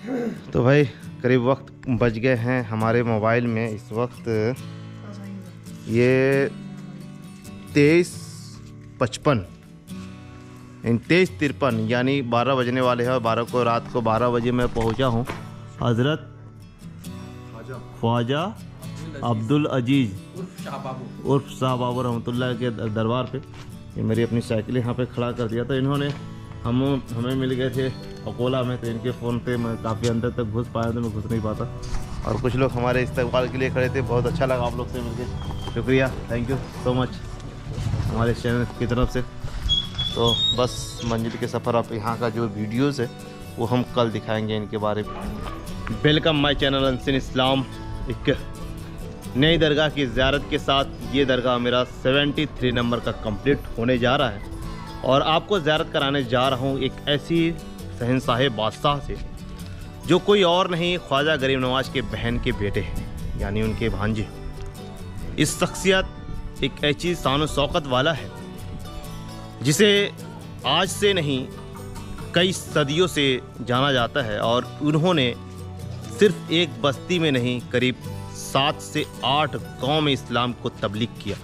तो भाई करीब वक्त बज गए हैं हमारे मोबाइल में इस वक्त ये 23:55 23:53 यानी 12 बजने वाले हैं। और 12 को रात को 12 बजे मैं पहुंचा हूं हज़रत ख्वाजा अब्दुल अजीज़ उर्फ शाह बाबू रहमतुल्लाह के दरबार पे। ये मेरी अपनी साइकिल यहाँ पे खड़ा कर दिया। तो इन्होंने हमें मिल गए थे अकोला में, तो इनके फ़ोन पे मैं काफ़ी अंदर तक घुस पाया, तो मैं घुस नहीं पाता। और कुछ लोग हमारे इस्तकबाल के लिए खड़े थे। बहुत अच्छा लगा आप लोग से मिलकर, शुक्रिया, थैंक यू सो मच हमारे चैनल की तरफ से। तो बस मंजिल के सफ़र, आप यहाँ का जो वीडियोज़ है वो हम कल दिखाएँगे इनके बारे में। वेलकम माई चैनल अनसीन इस्लाम। एक नई दरगाह की ज़ियारत के साथ ये दरगाह मेरा 73 नंबर का कंप्लीट होने जा रहा है। और आपको ज़ियारत कराने जा रहा हूँ एक ऐसी शहंशाह बादशाह से जो कोई और नहीं, ख्वाजा गरीब नवाज के बहन के बेटे हैं, यानी उनके भांजे। इस शख्सियत एक ऐसी शान शौकत वाला है जिसे आज से नहीं कई सदियों से जाना जाता है। और उन्होंने सिर्फ एक बस्ती में नहीं, करीब 7 से 8 गांव में इस्लाम को तबलीग किया,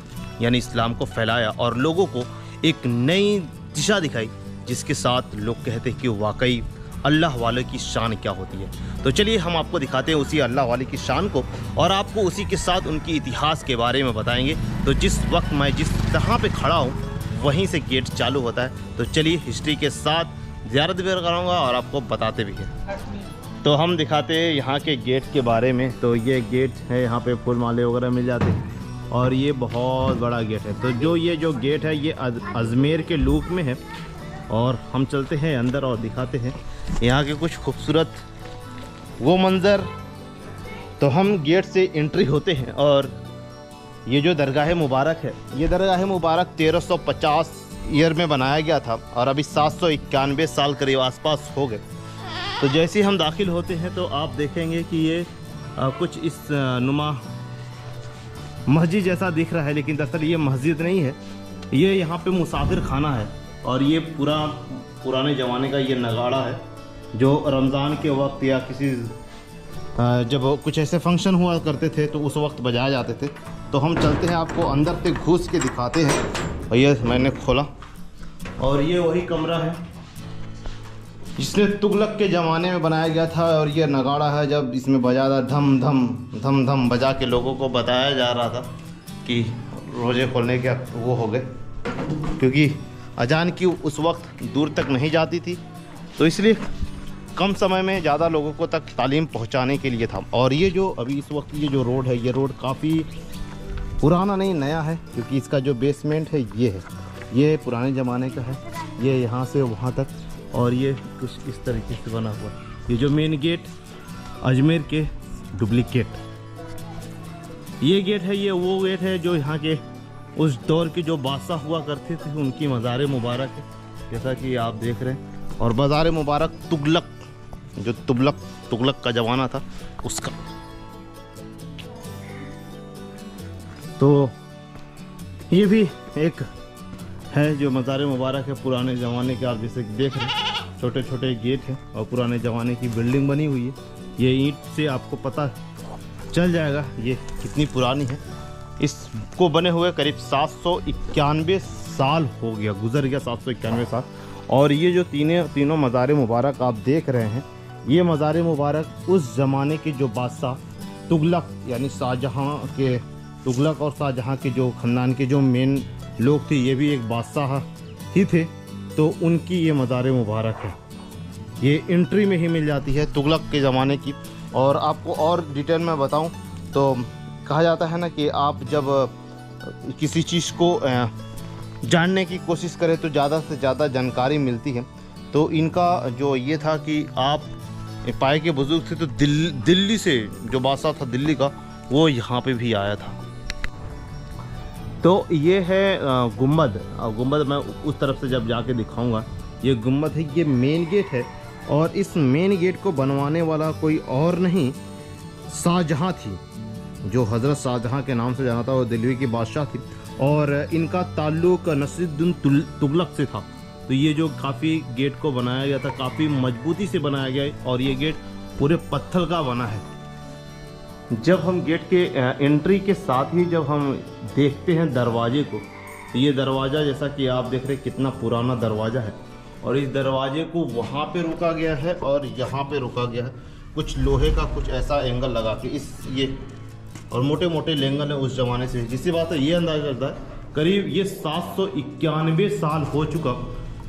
यानी इस्लाम को फैलाया और लोगों को एक नई दिशा दिखाई, जिसके साथ लोग कहते हैं कि वाकई अल्लाह वाले की शान क्या होती है। तो चलिए हम आपको दिखाते हैं उसी अल्लाह वाले की शान को, और आपको उसी के साथ उनकी इतिहास के बारे में बताएंगे। तो जिस वक्त मैं जिस जहाँ पे खड़ा हूँ वहीं से गेट चालू होता है। तो चलिए हिस्ट्री के साथ ज़ियारत भी कराऊँगा और आपको बताते भी हैं। तो हम दिखाते हैं यहाँ के गेट के बारे में। तो ये गेट है, यहाँ पे फूल माले वगैरह मिल जाते हैं, और ये बहुत बड़ा गेट है। तो जो गेट है ये अजमेर के लूक में है। और हम चलते हैं अंदर और दिखाते हैं यहाँ के कुछ खूबसूरत वो मंज़र। तो हम गेट से एंट्री होते हैं, और ये जो दरगाह मुबारक है, ये दरगाह मुबारक 1350 ईयर में बनाया गया था, और अभी 791 साल करीब आसपास हो गए। तो जैसे ही हम दाखिल होते हैं तो आप देखेंगे कि ये कुछ इस नुमा मस्जिद जैसा दिख रहा है, लेकिन दरअसल ये मस्जिद नहीं है, ये यहाँ पे मुसाफिर खाना है। और ये पुराने ज़माने का ये नगाड़ा है जो रमज़ान के वक्त या किसी जब कुछ ऐसे फंक्शन हुआ करते थे तो उस वक्त बजाए जाते थे। तो हम चलते हैं, आपको अंदर से घुस के दिखाते हैं। और ये मैंने खोला, और ये वही कमरा है जिसने तुगलक के ज़माने में बनाया गया था। और ये नगाड़ा है, जब इसमें बजा था धम धम धम धम बजा के लोगों को बताया जा रहा था कि रोज़े खोलने के वो हो गए, क्योंकि अजान की उस वक्त दूर तक नहीं जाती थी, तो इसलिए कम समय में ज़्यादा लोगों को तक तालीम पहुंचाने के लिए था। और ये जो अभी इस वक्त ये जो रोड है, ये रोड काफ़ी पुराना नहीं नया है, क्योंकि इसका जो बेसमेंट है ये पुराने ज़माने का है। ये यहाँ से वहाँ तक, और ये कुछ इस तरीके से बना हुआ। ये जो मेन गेट अजमेर के डुप्लीकेट ये गेट है, ये वो गेट है जो यहाँ के उस दौर के जो बादशाह हुआ करते थे उनकी मज़ार मुबारक है, जैसा कि आप देख रहे हैं। और मज़ार मुबारक तुगलक, जो तुगलक का ज़माना था उसका। तो ये भी एक है जो मज़ार मुबारक है पुराने ज़माने के। आप जैसे देख रहे हैं छोटे छोटे गेट हैं और पुराने ज़माने की बिल्डिंग बनी हुई है। ये ईंट से आपको पता चल जाएगा ये कितनी पुरानी है। इसको बने हुए करीब 791 साल हो गया, गुजर गया 791 साल। और ये जो तीनों मज़ार मुबारक आप देख रहे हैं, ये मज़ार मुबारक उस ज़माने के जो बादशाह तुगलक, यानी शाहजहाँ के तुगलक और शाहजहाँ के जो ख़ानदान के जो मेन लोग थे, ये भी एक बादशाह ही थे, तो उनकी ये मज़ार मुबारक है। ये एंट्री में ही मिल जाती है तुगलक के ज़माने की। और आपको और डिटेल में बताऊं तो कहा जाता है ना कि आप जब किसी चीज़ को जानने की कोशिश करें तो ज़्यादा से ज़्यादा जानकारी मिलती है। तो इनका जो ये था कि आप पाए के बुजुर्ग थे, तो दिल्ली से जो बादशाह था दिल्ली का, वो यहाँ पे भी आया था। तो ये है गुम्बद। गुम्बद मैं उस तरफ से जब जाके दिखाऊंगा। ये गुम्बद है, ये मेन गेट है। और इस मेन गेट को बनवाने वाला कोई और नहीं, शाहजहाँ थी, जो हज़रत शाहजहाँ के नाम से जाना था। वो दिल्ली की बादशाह थी, और इनका ताल्लुक़ नसीरुद्दीन तुगलक से था। तो ये जो काफ़ी गेट को बनाया गया था, काफ़ी मजबूती से बनाया गया है। और ये गेट पूरे पत्थर का बना है। जब हम गेट के एंट्री के साथ ही जब हम देखते हैं दरवाजे को, ये दरवाज़ा जैसा कि आप देख रहे हैं कितना पुराना दरवाज़ा है, और इस दरवाजे को वहाँ पे रोका गया है और यहाँ पे रोका गया है, कुछ लोहे का कुछ ऐसा एंगल लगा के इस ये, और मोटे मोटे लेंगल है उस ज़माने से, जिससे बात है ये अंदाज़ा करता है करीब ये 791 साल हो चुका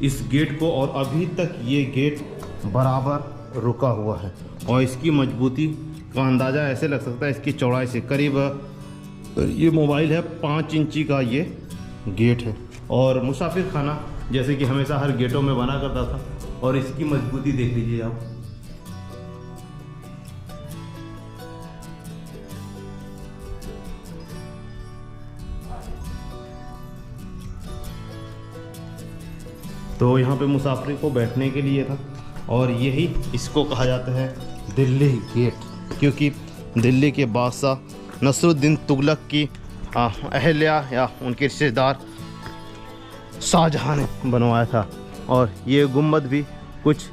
इस गेट को, और अभी तक ये गेट बराबर रुका हुआ है। और इसकी मजबूती का अंदाज़ा ऐसे लग सकता है इसकी चौड़ाई से, करीब ये मोबाइल है 5 इंची का ये गेट है। और मुसाफिर खाना जैसे कि हमेशा हर गेटों में बना करता था, और इसकी मजबूती देख लीजिए आप। तो यहाँ पे मुसाफिर को बैठने के लिए था, और यही इसको कहा जाता है दिल्ली गेट, क्योंकि दिल्ली के बादशाह नसरुद्दीन तुगलक की अहल्या या उनके रिश्तेदार शाहजहां ने बनवाया था। और ये गुम्बद भी कुछ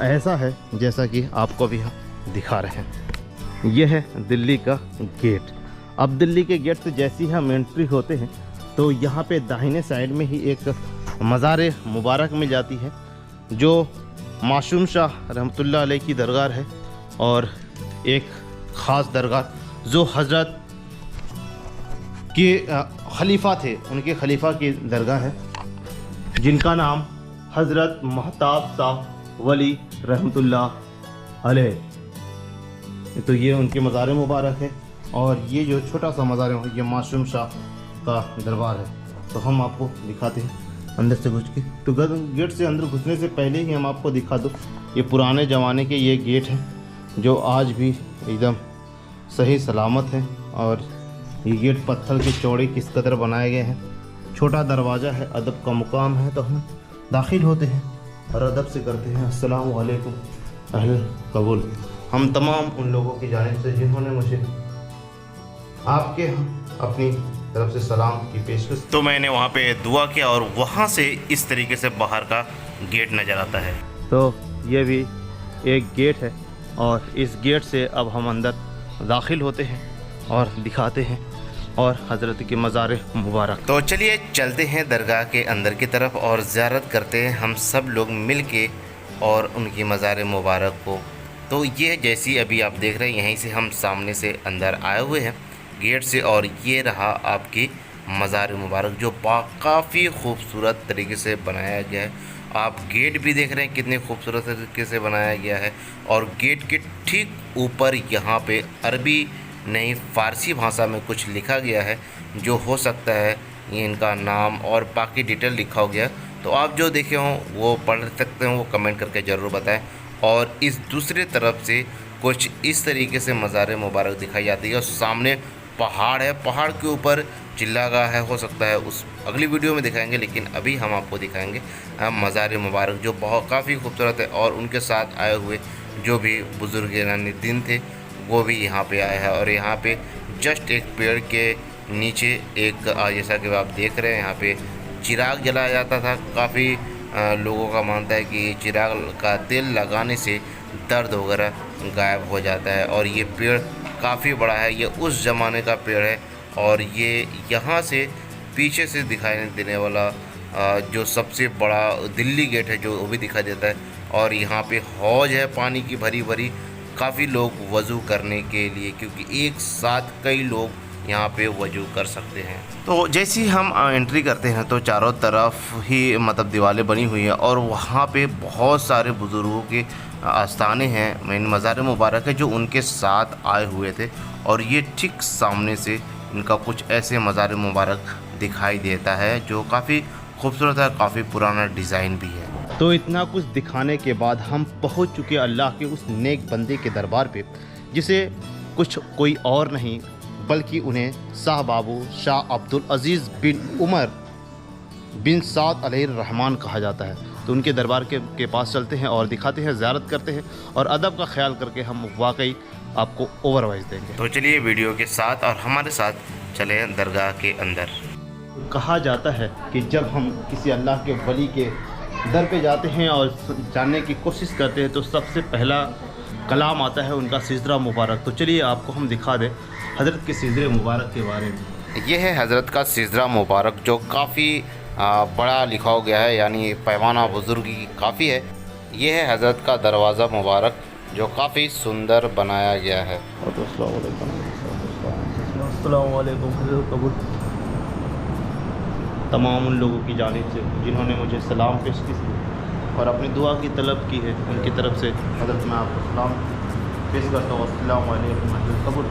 ऐसा है जैसा कि आपको भी हम दिखा रहे हैं। यह है दिल्ली का गेट। अब दिल्ली के गेट से जैसे ही हम एंट्री होते हैं तो यहाँ पे दाहिने साइड में ही एक मज़ार मुबारक मिल जाती है, जो मासूम शाह रहमतुल्लाह अलैह की दरगाह है, और एक ख़ास दरगाह जो हज़रत के खलीफा थे, उनके खलीफा की दरगाह है, जिनका नाम हज़रत महताब शाह वली रहमतुल्लाह अलैह। तो ये उनके मज़ार मुबारक है, और ये जो छोटा सा मज़ार है ये मासूम शाह का दरबार है। तो हम आपको दिखाते हैं अंदर से घुस के। तो गेट से अंदर घुसने से पहले ही हम आपको दिखा दो, ये पुराने ज़माने के ये गेट हैं जो आज भी एकदम सही सलामत हैं, और ये गेट पत्थर के चौड़े किस कदर बनाए गए हैं। छोटा दरवाज़ा है, अदब का मुकाम है, तो हम दाखिल होते हैं और अदब से करते हैं अस्सलामु अलैकुम अहल कबूल। हम तमाम उन लोगों की जानिब से जिन्होंने मुझे आपके अपनी तरफ से सलाम की पेशकश। तो मैंने वहाँ पे दुआ किया, और वहाँ से इस तरीके से बाहर का गेट नज़र आता है। तो ये भी एक गेट है, और इस गेट से अब हम अंदर दाखिल होते हैं और दिखाते हैं और हज़रत के मज़ार मुबारक। तो चलिए चलते हैं दरगाह के अंदर की तरफ और ज़ियारत करते हैं हम सब लोग मिल के और उनकी मज़ार मुबारक को। तो ये जैसी अभी आप देख रहे हैं, यहीं से हम सामने से अंदर आए हुए हैं गेट से, और ये रहा आपकी मज़ार मुबारक जो काफ़ी खूबसूरत तरीके से बनाया गया है। आप गेट भी देख रहे हैं कितने खूबसूरत तरीके से बनाया गया है, और गेट के ठीक ऊपर यहाँ पे अरबी नहीं फ़ारसी भाषा में कुछ लिखा गया है, जो हो सकता है ये इनका नाम और बाकी डिटेल लिखा हो गया। तो आप जो देखे हों वो पढ़ सकते हैं, वो कमेंट करके ज़रूर बताएं। और इस दूसरे तरफ से कुछ इस तरीके से मज़ार मुबारक दिखाई जाती है, और सामने पहाड़ है, पहाड़ के ऊपर चिल्लागाह है, हो सकता है उस अगली वीडियो में दिखाएंगे, लेकिन अभी हम आपको दिखाएंगे मज़ार मुबारक जो बहुत काफ़ी खूबसूरत है। और उनके साथ आए हुए जो भी बुज़ुर्गान दिन थे वो भी यहाँ पे आए हैं, और यहाँ पे जस्ट एक पेड़ के नीचे एक जैसा कि आप देख रहे हैं यहाँ पे चिराग जलाया जाता था। काफ़ी लोगों का मानता है कि चिराग का तेल लगाने से दर्द वगैरह गायब हो जाता है, और ये पेड़ काफ़ी बड़ा है, ये उस ज़माने का पेड़ है। और ये यहाँ से पीछे से दिखाई देने वाला जो सबसे बड़ा दिल्ली गेट है जो वो भी दिखाई देता है, और यहाँ पे हौज है पानी की भरी भरी, काफ़ी लोग वज़ू करने के लिए, क्योंकि एक साथ कई लोग यहाँ पे वज़ू कर सकते हैं। तो जैसे ही हम एंट्री करते हैं तो चारों तरफ ही मतलब दीवारें बनी हुई हैं, और वहाँ पे बहुत सारे बुज़ुर्गों के आस्थाने हैं, मेन मज़ार मुबारक है जो उनके साथ आए हुए थे, और ये ठीक सामने से इनका कुछ ऐसे मज़ार मुबारक दिखाई देता है जो काफ़ी खूबसूरत है, काफ़ी पुराना डिज़ाइन भी है। तो इतना कुछ दिखाने के बाद हम पहुंच चुके अल्लाह के उस नेक बंदे के दरबार पे, जिसे कुछ कोई और नहीं बल्कि उन्हें शाह बाबू शाह अब्दुल अजीज़ बिन उमर बिन साद अलैहिर्रहमान कहा जाता है। तो उनके दरबार के पास चलते हैं और दिखाते हैं, ज़ियारत करते हैं, और अदब का ख्याल करके हम वाकई आपको ओवरवाइज देंगे। तो चलिए वीडियो के साथ और हमारे साथ चले दरगाह के अंदर। कहा जाता है कि जब हम किसी अल्लाह के वली के दर पे जाते हैं और जानने की कोशिश करते हैं तो सबसे पहला कलाम आता है उनका सिजरा मुबारक। तो चलिए आपको हम दिखा दें हज़रत के सिजरे मुबारक के बारे में। ये है हज़रत का सिजरा मुबारक जो काफ़ी बड़ा लिखा गया है, यानी पैमाना बुजुर्गी काफ़ी है। ये है हज़रत का दरवाज़ा मुबारक जो काफ़ी सुंदर बनाया गया है। तमाम उन लोगों की जानिब से जिन्होंने मुझे सलाम पेश की और अपनी दुआ की तलब की है, उनकी तरफ से हज़रत मैं आपको सलाम पेश करता हूँ। अस्सलामु अलैकुम अहल कब्र।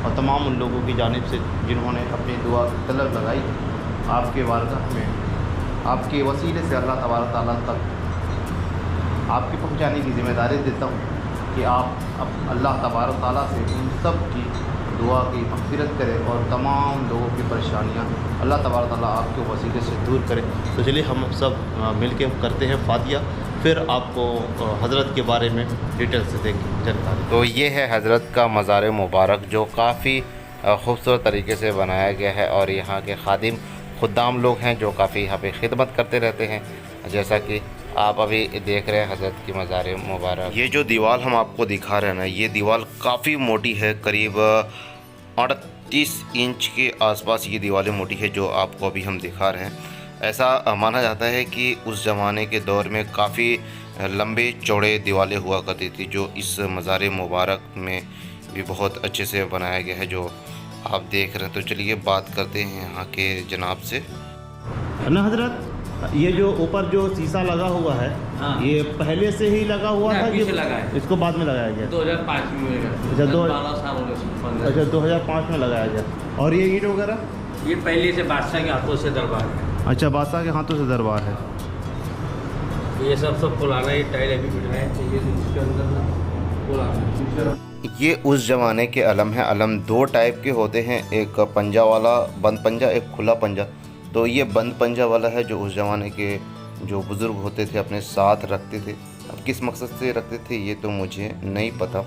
और तमाम उन लोगों की जानिब से जिन्होंने अपनी दुआ की तलब लगाई आपके बारगाह में, आपके वसीले से अल्लाह तबारक तआला तक आपके पहुँचाने की ज़िम्मेदारी देता हूँ कि आप अब अल्लाह तबारक तआला से उन सब की दुआ की मग़फ़िरत करे और तमाम लोगों की परेशानियाँ अल्लाह तबारक तआला आपके वसीले से दूर करे। तो चलिए हम सब मिल के करते हैं फातिहा, फिर आपको हज़रत के बारे में डिटेल से देंगे जानकारी। तो ये है हज़रत का मज़ार मुबारक जो काफ़ी खूबसूरत तरीके से बनाया गया है और यहाँ के खादिम खुद्दाम लोग हैं जो काफ़ी यहाँ पे खिदमत करते रहते हैं, जैसा कि आप अभी देख रहे हैं हज़रत की मज़ार मुबारक। ये जो दीवार हम आपको दिखा रहे हैं ना, ये दीवार काफ़ी मोटी है, करीब 38 इंच के आसपास ये दीवारें मोटी है जो आपको अभी हम दिखा रहे हैं। ऐसा माना जाता है कि उस ज़माने के दौर में काफ़ी लंबे चौड़े दीवारें हुआ करती थी जो इस मज़ार मुबारक में भी बहुत अच्छे से बनाया गया है जो आप देख रहे हैं। तो चलिए बात करते हैं यहाँ के जनाब से। ना हज़रत, ये जो ऊपर जो शीशा लगा हुआ है, हाँ। ये पहले से ही लगा हुआ था, पीछे लगा है, इसको बाद में लगाया गया? 2005 में। अच्छा, 12 साल हो गए। अच्छा, 2005 में लगाया गया। और ये ईंट वगैरह ये पहले से बादशाह के हाथों से दरबार है। अच्छा, बादशाह के हाथों से दरबार है। ये सब पुराना ही टाइल अभी बिठ रहे हैं, ये इसके अंदर ना पुराना। ये उस ज़माने के अलम हैं। अलम दो टाइप के होते हैं, एक पंजा वाला बंद पंजा, एक खुला पंजा। तो ये बंद पंजा वाला है जो उस ज़माने के जो बुज़ुर्ग होते थे अपने साथ रखते थे। अब किस मकसद से रखते थे ये तो मुझे नहीं पता।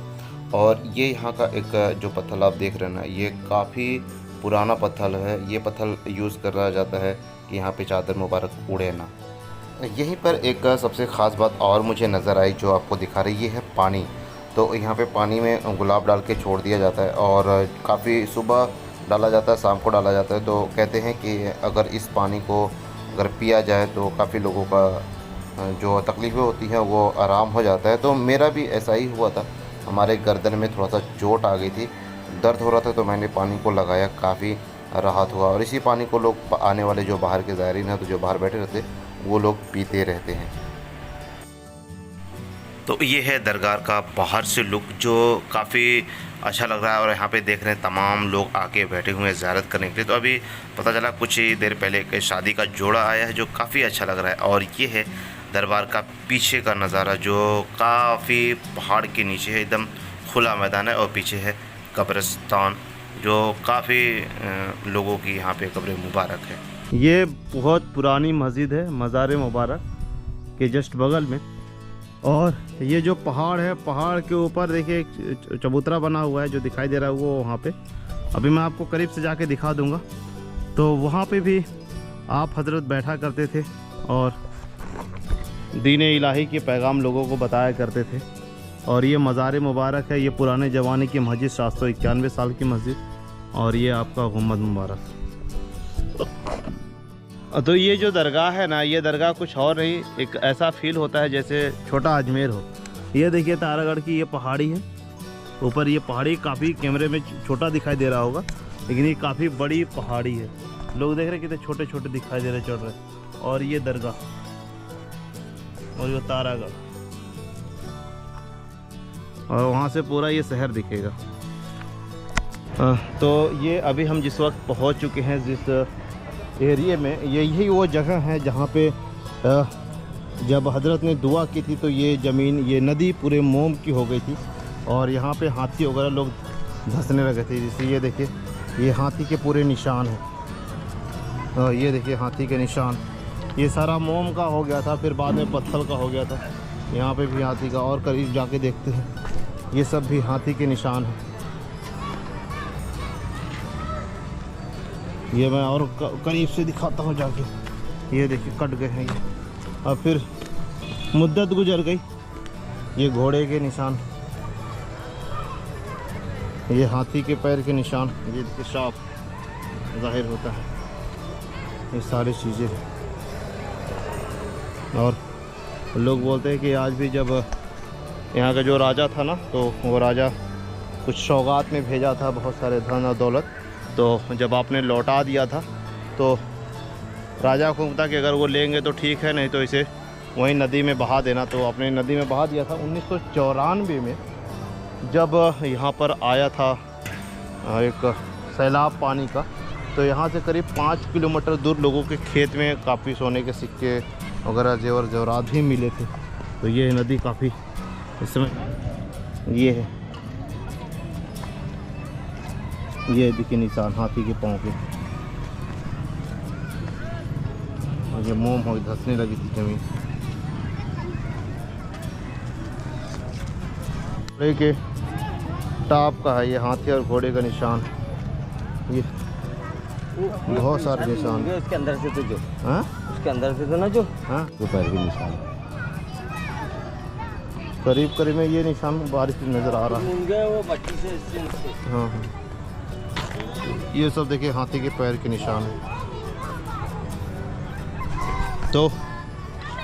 और ये यहाँ का एक जो पत्थर आप देख रहे हैं ना, ये काफ़ी पुराना पत्थर है। ये पत्थर यूज़ करा जाता है कि यहाँ पे चादर मुबारक उड़े ना। यहीं पर एक सबसे ख़ास बात और मुझे नज़र आई जो आपको दिखा रही है पानी। तो यहाँ पे पानी में गुलाब डाल के छोड़ दिया जाता है और काफ़ी सुबह डाला जाता है, शाम को डाला जाता है। तो कहते हैं कि अगर इस पानी को अगर पिया जाए तो काफ़ी लोगों का जो तकलीफ़ें होती हैं वो आराम हो जाता है। तो मेरा भी ऐसा ही हुआ था, हमारे गर्दन में थोड़ा सा चोट आ गई थी, दर्द हो रहा था, तो मैंने पानी को लगाया, काफ़ी राहत हुआ। और इसी पानी को लोग आने वाले जो बाहर के ज़ायरीन हैं, तो जो बाहर बैठे रहते वो लोग पीते रहते हैं। तो ये है दरगाह का बाहर से लुक जो काफ़ी अच्छा लग रहा है। और यहाँ पे देख रहे हैं तमाम लोग आके बैठे हुए हैं ज़ियारत करने के लिए। तो अभी पता चला कुछ ही देर पहले एक शादी का जोड़ा आया है जो काफ़ी अच्छा लग रहा है। और ये है दरबार का पीछे का नज़ारा जो काफ़ी पहाड़ के नीचे है, एकदम खुला मैदान है और पीछे है कब्रिस्तान जो काफ़ी लोगों की यहाँ पे कब्र मुबारक है। ये बहुत पुरानी मस्जिद है मज़ार मुबारक के जस्ट बगल में। और ये जो पहाड़ है, पहाड़ के ऊपर देखिए एक चबूतरा बना हुआ है जो दिखाई दे रहा है वो वहाँ पे। अभी मैं आपको करीब से जाके दिखा दूँगा। तो वहाँ पे भी आप हजरत बैठा करते थे और दीन इलाही के पैगाम लोगों को बताया करते थे। और ये मज़ार मुबारक है, ये पुराने ज़माने की मस्जिद, 791 साल की मस्जिद। और ये आपका गुम्बद मुबारक। तो ये जो दरगाह है ना, ये दरगाह कुछ और नहीं, एक ऐसा फील होता है जैसे छोटा अजमेर हो। ये देखिए तारागढ़ की ये पहाड़ी है, ऊपर ये पहाड़ी काफ़ी कैमरे में छोटा दिखाई दे रहा होगा, लेकिन ये काफ़ी बड़ी पहाड़ी है। लोग देख रहे कितने छोटे छोटे दिखाई दे रहे, चढ़ रहे। और ये दरगाह और ये तारागढ़, और वहाँ से पूरा ये शहर दिखेगा। तो ये अभी हम जिस वक्त पहुँच चुके हैं जिस एरिया में, यही वो जगह है जहाँ पे जब हजरत ने दुआ की थी तो ये ज़मीन, ये नदी पूरे मोम की हो गई थी और यहाँ पे हाथी वगैरह लोग धंसने लगे थे। जैसे ये देखिए, ये हाथी के पूरे निशान हैं। ये देखिए हाथी के निशान, ये सारा मोम का हो गया था, फिर बाद में पत्थर का हो गया था। यहाँ पे भी हाथी का, और करीब जाके देखते हैं, ये सब भी हाथी के निशान हैं। ये मैं और करीब से दिखाता हूँ जाके। ये देखिए कट गए हैं ये, और फिर मुद्दत गुजर गई। ये घोड़े के निशान, ये हाथी के पैर के निशान, ये इसके साफ ज़ाहिर होता है, ये सारी चीज़ें हैं। और लोग बोलते हैं कि आज भी जब यहाँ का जो राजा था ना, तो वो राजा कुछ सौगात में भेजा था बहुत सारे धन और दौलत, तो जब आपने लौटा दिया था तो राजा को था कि अगर वो लेंगे तो ठीक है, नहीं तो इसे वहीं नदी में बहा देना। तो आपने नदी में बहा दिया था। 1994 में जब यहाँ पर आया था एक सैलाब पानी का, तो यहाँ से करीब 5 किलोमीटर दूर लोगों के खेत में काफ़ी सोने के सिक्के वगैरह जेवर जेवरात भी मिले थे। तो ये नदी काफ़ी इस समय ये है, ये देखिए निशान हाथी के पाँव के, और ये मोम हो धंसने लगी थी जमीन। के टॉप का है ये हाथी और घोड़े का निशान, ये बहुत सारे निशान। उसके अंदर से तो जो हाँ उसके अंदर से तो ना जो हाँ वो पैर के निशान करीब करीब में ये निशान बारिश में नज़र आ रहा है। वो मट्टी से हाँ हाँ, ये सब देखिए हाथी के पैर के निशान है। तो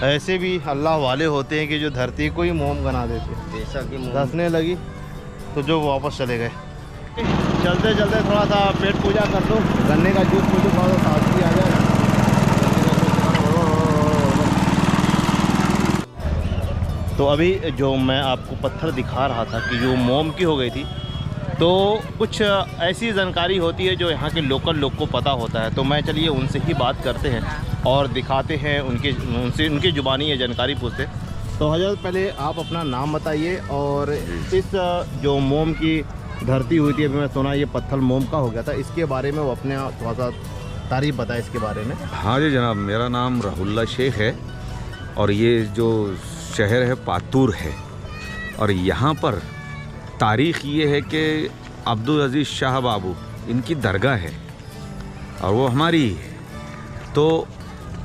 ऐसे भी अल्लाह वाले होते हैं कि जो धरती को ही मोम बना देते हैं। जैसा कि धंसने लगी तो जो वापस चले गए। चलते चलते थोड़ा सा पेट पूजा कर दो, गन्ने का जूस मुझे थोड़ा सा ताजगी आ जाए। तो अभी जो मैं आपको पत्थर दिखा रहा था कि जो मोम की हो गई थी, तो कुछ ऐसी जानकारी होती है जो यहाँ के लोकल लोग को पता होता है। तो मैं चलिए उनसे ही बात करते हैं और दिखाते हैं, उनसे उनकी ज़ुबानी ये जानकारी पूछते। तो हज़रत पहले आप अपना नाम बताइए, और इस जो मोम की धरती हुई थी, अभी मैं सुना ये पत्थर मोम का हो गया था, इसके बारे में वो अपने थोड़ा सा तारीफ बताए इसके बारे में। हाँ जी जनाब, मेरा नाम राहुल्ला शेख है और ये जो शहर है पातूर है, और यहाँ पर तारीख़ ये है कि अब्दुल अजीज़ शाह बाबू इनकी दरगाह है और वो हमारी ही है। तो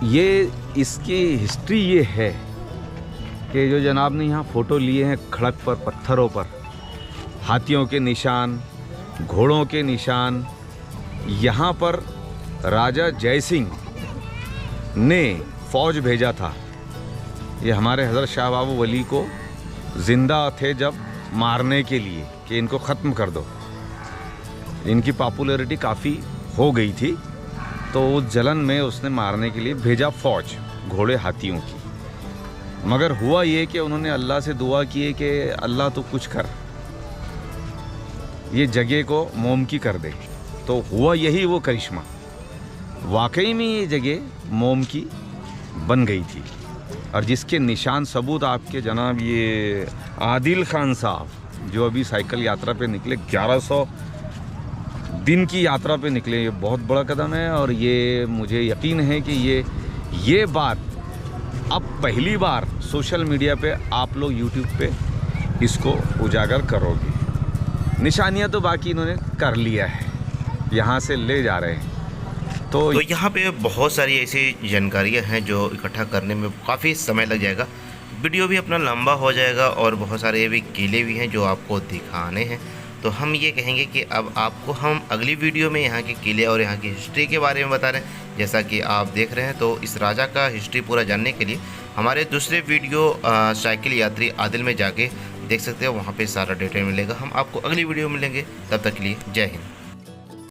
ये इसकी हिस्ट्री ये है कि जो जनाब ने यहाँ फ़ोटो लिए हैं खड़क पर पत्थरों पर, हाथियों के निशान, घोड़ों के निशान, यहाँ पर राजा जय सिंह ने फ़ौज भेजा था। ये हमारे हज़रत शाह बाबू वली को ज़िंदा थे जब मारने के लिए कि इनको ख़त्म कर दो। इनकी पॉपुलैरिटी काफ़ी हो गई थी, तो उस जलन में उसने मारने के लिए भेजा फ़ौज घोड़े हाथियों की। मगर हुआ ये कि उन्होंने अल्लाह से दुआ की है कि अल्लाह तो कुछ कर, ये जगह को मोम की कर दे। तो हुआ यही वो करिश्मा, वाकई में ये जगह मोम की बन गई थी। और जिसके निशान सबूत आपके जनाब ये आदिल खान साहब जो अभी साइकिल यात्रा पे निकले, 1100 दिन की यात्रा पे निकले, ये बहुत बड़ा कदम है। और ये मुझे यकीन है कि ये बात अब पहली बार सोशल मीडिया पे आप लोग यूट्यूब पे इसको उजागर करोगे। निशानियां तो बाकी इन्होंने कर लिया है, यहाँ से ले जा रहे हैं। तो यहाँ पे बहुत सारी ऐसी जानकारियाँ हैं जो इकट्ठा करने में काफ़ी समय लग जाएगा, वीडियो भी अपना लंबा हो जाएगा, और बहुत सारे ये भी किले भी हैं जो आपको दिखाने हैं। तो हम ये कहेंगे कि अब आपको हम अगली वीडियो में यहाँ के किले और यहाँ की हिस्ट्री के बारे में बता रहे हैं। जैसा कि आप देख रहे हैं, तो इस राजा का हिस्ट्री पूरा जानने के लिए हमारे दूसरे वीडियो साइकिल यात्री आदिल में जाके देख सकते हो, वहाँ पे सारा डिटेल मिलेगा। हम आपको अगली वीडियो में मिलेंगे, तब तक के लिए जय हिंद।